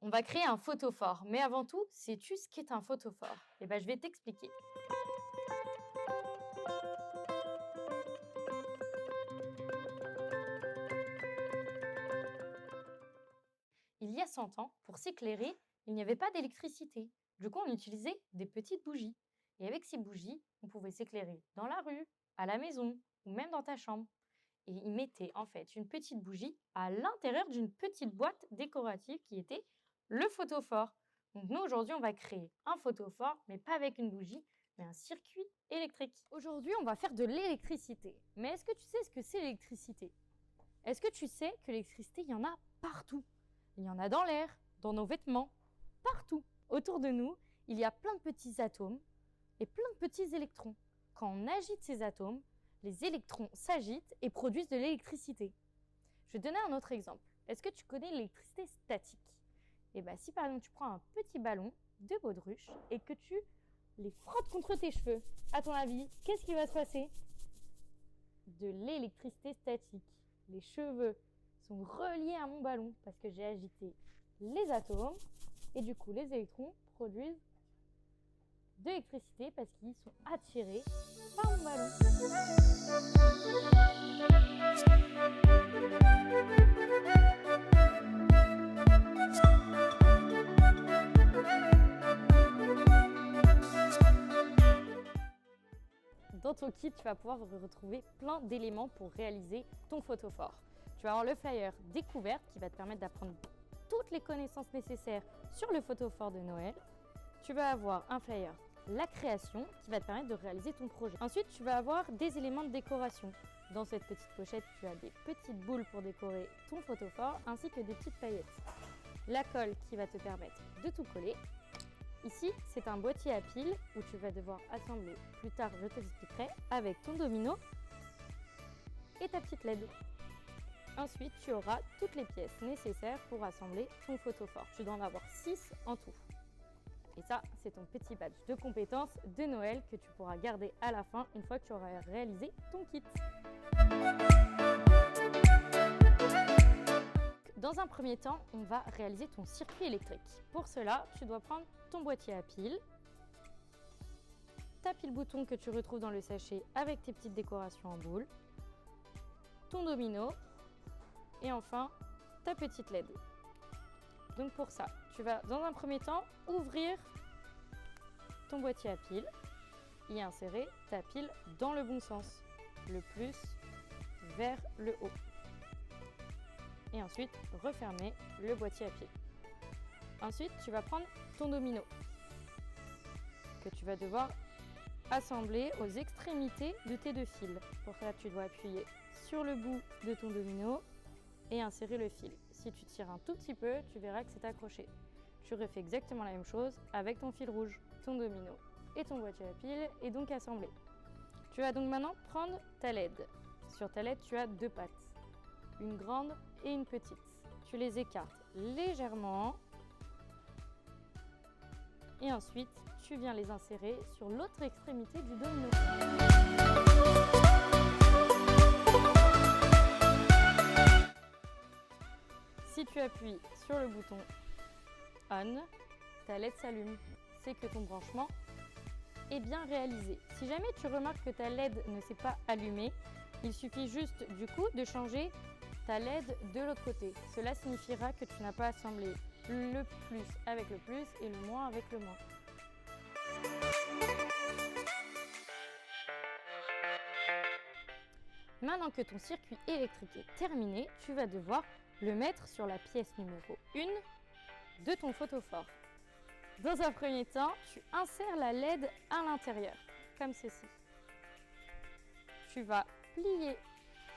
On va créer un photophore, mais avant tout, sais-tu ce qu'est un photophore? Eh bien, je vais t'expliquer. Il y a 100 ans, pour s'éclairer, il n'y avait pas d'électricité. Du coup, on utilisait des petites bougies. Et avec ces bougies, on pouvait s'éclairer dans la rue, à la maison ou même dans ta chambre. Et ils mettaient en fait une petite bougie à l'intérieur d'une petite boîte décorative qui était le photophore. Donc nous, aujourd'hui, on va créer un photophore, mais pas avec une bougie, mais un circuit électrique. Aujourd'hui, on va faire de l'électricité. Mais est-ce que tu sais ce que c'est l'électricité? Est-ce que tu sais que l'électricité, il y en a partout? Il y en a dans l'air, dans nos vêtements, partout. Autour de nous, il y a plein de petits atomes et plein de petits électrons. Quand on agite ces atomes, les électrons s'agitent et produisent de l'électricité. Je vais te donner un autre exemple. Est-ce que tu connais l'électricité statique? Eh bien, si par exemple tu prends un petit ballon de baudruche et que tu les frottes contre tes cheveux, à ton avis, qu'est-ce qui va se passer? De l'électricité statique. Les cheveux sont reliés à mon ballon parce que j'ai agité les atomes et du coup les électrons produisent de l'électricité parce qu'ils sont attirés par mon ballon. Dans ton kit, tu vas pouvoir retrouver plein d'éléments pour réaliser ton photophore. Tu vas avoir le flyer découverte qui va te permettre d'apprendre toutes les connaissances nécessaires sur le photophore de Noël. Tu vas avoir un flyer la création qui va te permettre de réaliser ton projet. Ensuite, tu vas avoir des éléments de décoration. Dans cette petite pochette, tu as des petites boules pour décorer ton photophore ainsi que des petites paillettes. La colle qui va te permettre de tout coller. Ici, c'est un boîtier à piles où tu vas devoir assembler, plus tard je t'expliquerai, avec ton domino et ta petite LED. Ensuite, tu auras toutes les pièces nécessaires pour assembler ton photophore. Tu dois en avoir 6 en tout. Et ça, c'est ton petit badge de compétences de Noël que tu pourras garder à la fin une fois que tu auras réalisé ton kit. Dans un premier temps, on va réaliser ton circuit électrique. Pour cela, tu dois prendre ton boîtier à piles, ta pile bouton que tu retrouves dans le sachet avec tes petites décorations en boule, ton domino et enfin ta petite LED. Donc pour ça, tu vas dans un premier temps ouvrir ton boîtier à piles et insérer ta pile dans le bon sens, le plus vers le haut. Et ensuite, refermer le boîtier à piles. Ensuite, tu vas prendre ton domino que tu vas devoir assembler aux extrémités de tes 2 fils. Pour cela, tu dois appuyer sur le bout de ton domino et insérer le fil. Si tu tires un tout petit peu, tu verras que c'est accroché. Tu refais exactement la même chose avec ton fil rouge. Ton domino et ton boîtier à piles est donc assemblé. Tu vas donc maintenant prendre ta LED. Sur ta LED, tu as 2 pattes, une grande et une petite. Tu les écartes légèrement et ensuite, tu viens les insérer sur l'autre extrémité du domino. Si tu appuies sur le bouton On, ta LED s'allume. C'est que ton branchement est bien réalisé. Si jamais tu remarques que ta LED ne s'est pas allumée, il suffit juste du coup de changer ta LED de l'autre côté. Cela signifiera que tu n'as pas assemblé le plus avec le plus et le moins avec le moins. Maintenant que ton circuit électrique est terminé, tu vas devoir le mettre sur la pièce numéro 1 de ton photophore. Dans un premier temps, tu insères la LED à l'intérieur, comme ceci. Tu vas plier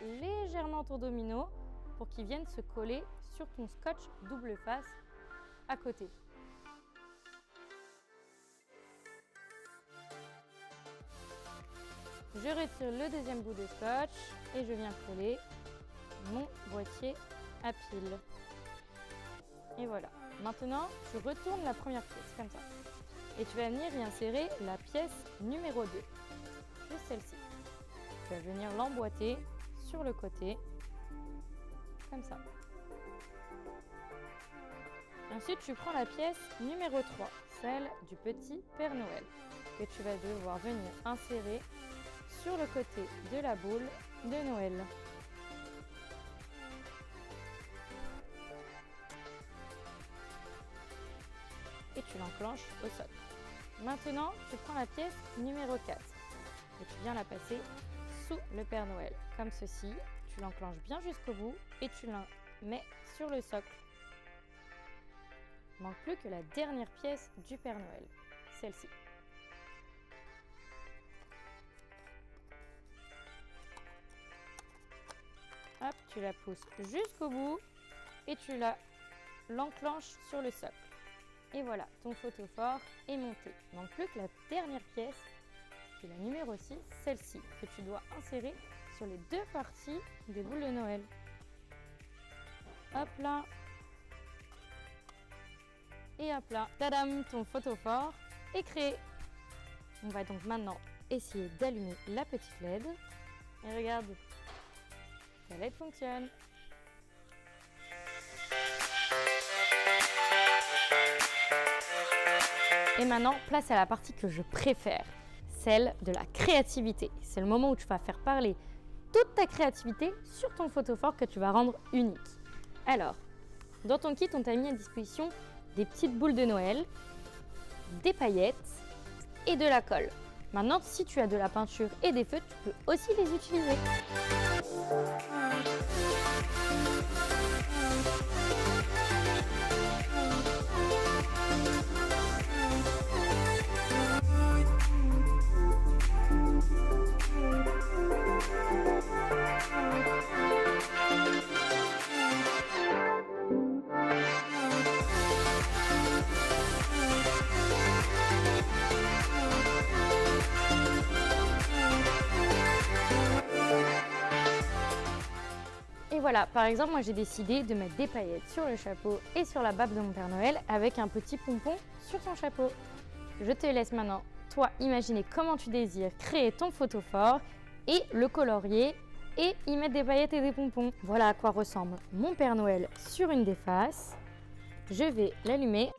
légèrement ton domino pour qu'il vienne se coller sur ton scotch double face à côté. Je retire le deuxième bout de scotch et je viens coller mon boîtier à piles. Et voilà. Maintenant, tu retournes la première pièce, comme ça. Et tu vas venir y insérer la pièce numéro 2, juste celle-ci. Tu vas venir l'emboîter sur le côté, comme ça. Ensuite, tu prends la pièce numéro 3, celle du petit Père Noël, que tu vas devoir venir insérer sur le côté de la boule de Noël. Et tu l'enclenches au socle. Maintenant, tu prends la pièce numéro 4 et tu viens la passer sous le Père Noël, comme ceci. Tu l'enclenches bien jusqu'au bout et tu la mets sur le socle. Il ne manque plus que la dernière pièce du Père Noël, celle-ci. Hop, tu la pousses jusqu'au bout et tu l'enclenches sur le socle. Et voilà, ton photophore est monté. Il ne manque plus que la dernière pièce, qui est la numéro 6, celle-ci, que tu dois insérer sur les deux parties des boules de Noël. Hop là. Et hop là. Tadam, ton photophore est créé. On va donc maintenant essayer d'allumer la petite LED. Et regarde, la LED fonctionne. Et maintenant, place à la partie que je préfère, celle de la créativité. C'est le moment où tu vas faire parler toute ta créativité sur ton photophore que tu vas rendre unique. Alors, dans ton kit, on t'a mis à disposition des petites boules de Noël, des paillettes et de la colle. Maintenant, si tu as de la peinture et des feutres, tu peux aussi les utiliser. Et voilà, par exemple, moi j'ai décidé de mettre des paillettes sur le chapeau et sur la barbe de mon Père Noël avec un petit pompon sur son chapeau. Je te laisse maintenant, toi, imaginer comment tu désires créer ton photophore et le colorier et y mettre des paillettes et des pompons. Voilà à quoi ressemble mon Père Noël sur une des faces. Je vais l'allumer.